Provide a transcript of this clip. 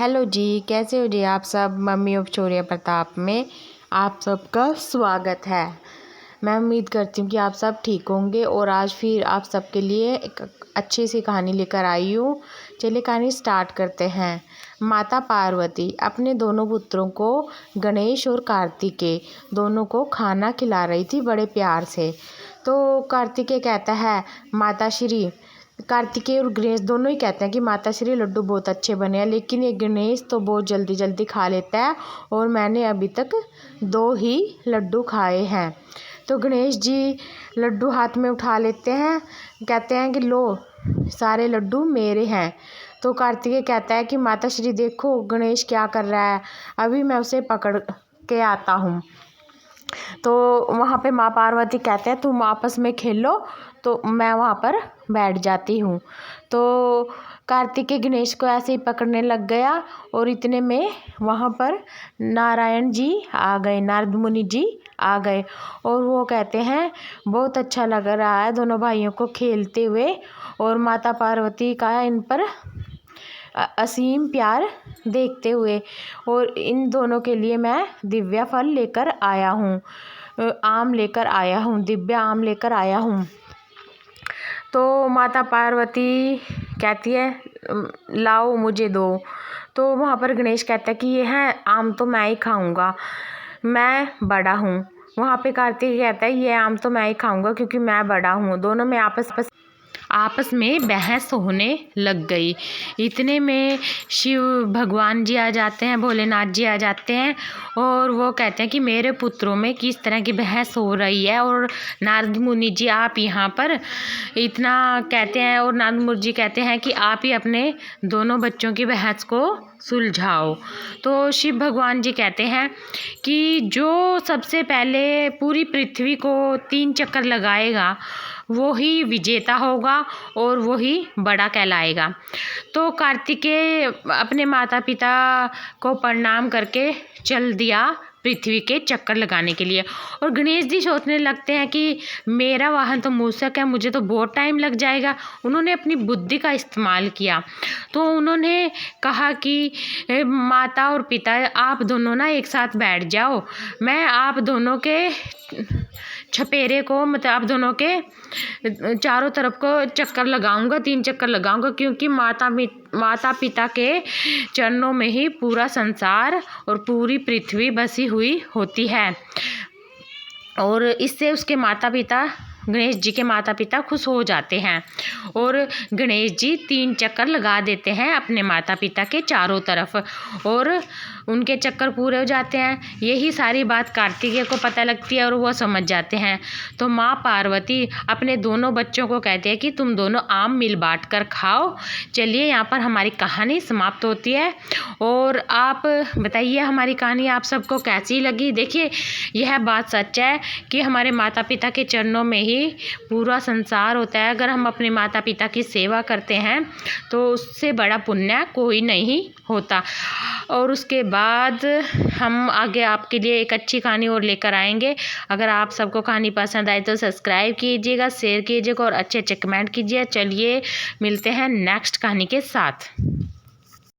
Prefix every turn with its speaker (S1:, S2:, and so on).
S1: Hello जी, कैसे हो जी आप सब। मम्मी ऑफ शौर्य प्रताप में आप सबका स्वागत है। मैं उम्मीद करती हूँ कि आप सब ठीक होंगे और आज फिर आप सबके लिए एक अच्छी सी कहानी लेकर आई हूँ। चलिए कहानी स्टार्ट करते हैं। माता पार्वती अपने दोनों पुत्रों को, गणेश और कार्तिकेय दोनों को खाना खिला रही थी बड़े प्यार से। तो कार्तिकेय कहता है, माता श्री, कार्तिकेय और गणेश दोनों ही कहते हैं कि माता श्री लड्डू बहुत अच्छे बने हैं, लेकिन ये गणेश तो बहुत जल्दी जल्दी खा लेता है और मैंने अभी तक 2 ही लड्डू खाए हैं। तो गणेश जी लड्डू हाथ में उठा लेते हैं, कहते हैं कि लो सारे लड्डू मेरे हैं। तो कार्तिकेय कहता है कि माता श्री देखो गणेश क्या कर रहा है, अभी मैं उसे पकड़ के आता हूँ। तो वहाँ पे माँ पार्वती कहते हैं तुम आपस में खेलो, तो मैं वहाँ पर बैठ जाती हूँ। तो कार्तिकेय गणेश को ऐसे ही पकड़ने लग गया और इतने में वहाँ पर नारायण जी आ गए, नारद मुनि जी आ गए और वो कहते हैं बहुत अच्छा लग रहा है दोनों भाइयों को खेलते हुए और माता पार्वती का इन पर असीम प्यार देखते हुए, और इन दोनों के लिए मैं दिव्या फल लेकर आया हूँ, आम लेकर आया हूँ, दिव्य आम लेकर आया हूँ। तो माता पार्वती कहती है लाओ मुझे दो। तो वहाँ पर गणेश कहता है कि ये है आम तो मैं ही खाऊंगा, मैं बड़ा हूँ। वहाँ पे कार्तिक कहता है ये आम तो मैं ही खाऊंगा क्योंकि मैं बड़ा हूँ। दोनों में आपस में बहस होने लग गई। इतने में शिव भगवान जी आ जाते हैं, भोलेनाथ जी आ जाते हैं और वो कहते हैं कि मेरे पुत्रों में किस तरह की बहस हो रही है और नारद मुनि जी आप यहाँ पर इतना कहते हैं, और नारद मुनि जी कहते हैं कि आप ही अपने दोनों बच्चों की बहस को सुलझाओ। तो शिव भगवान जी कहते हैं कि जो सबसे पहले पूरी पृथ्वी को 3 चक्कर लगाएगा वो ही विजेता होगा और वो ही बड़ा कहलाएगा। तो कार्तिकेय अपने माता पिता को प्रणाम करके चल दिया पृथ्वी के चक्कर लगाने के लिए, और गणेश जी सोचने लगते हैं कि मेरा वाहन तो मूषक है, मुझे तो बहुत टाइम लग जाएगा। उन्होंने अपनी बुद्धि का इस्तेमाल किया। तो उन्होंने कहा कि माता और पिता आप दोनों ना एक साथ बैठ जाओ, मैं आप दोनों के छपेरे को, मतलब आप दोनों के चारों तरफ को चक्कर लगाऊंगा, 3 चक्कर लगाऊंगा, क्योंकि माता पिता के चरणों में ही पूरा संसार और पूरी पृथ्वी बसी हुई होती है। और इससे उसके माता पिता, गणेश जी के माता पिता खुश हो जाते हैं और गणेश जी 3 चक्कर लगा देते हैं अपने माता पिता के चारों तरफ और उनके चक्कर पूरे हो जाते हैं। यही सारी बात कार्तिकेय को पता लगती है और वो समझ जाते हैं। तो माँ पार्वती अपने दोनों बच्चों को कहते हैं कि तुम दोनों आम मिल बांट कर खाओ। चलिए यहाँ पर हमारी कहानी समाप्त होती है और आप बताइए हमारी कहानी आप सबको कैसी लगी। देखिए यह बात सच है कि हमारे माता पिता के चरणों में ही पूरा संसार होता है। अगर हम अपने माता पिता की सेवा करते हैं तो उससे बड़ा पुण्य कोई नहीं होता। और उसके बाद हम आगे आपके लिए एक अच्छी कहानी और लेकर आएंगे। अगर आप सबको कहानी पसंद आए तो सब्सक्राइब कीजिएगा, शेयर कीजिएगा और अच्छे अच्छे कमेंट कीजिए। चलिए मिलते हैं नेक्स्ट कहानी के साथ।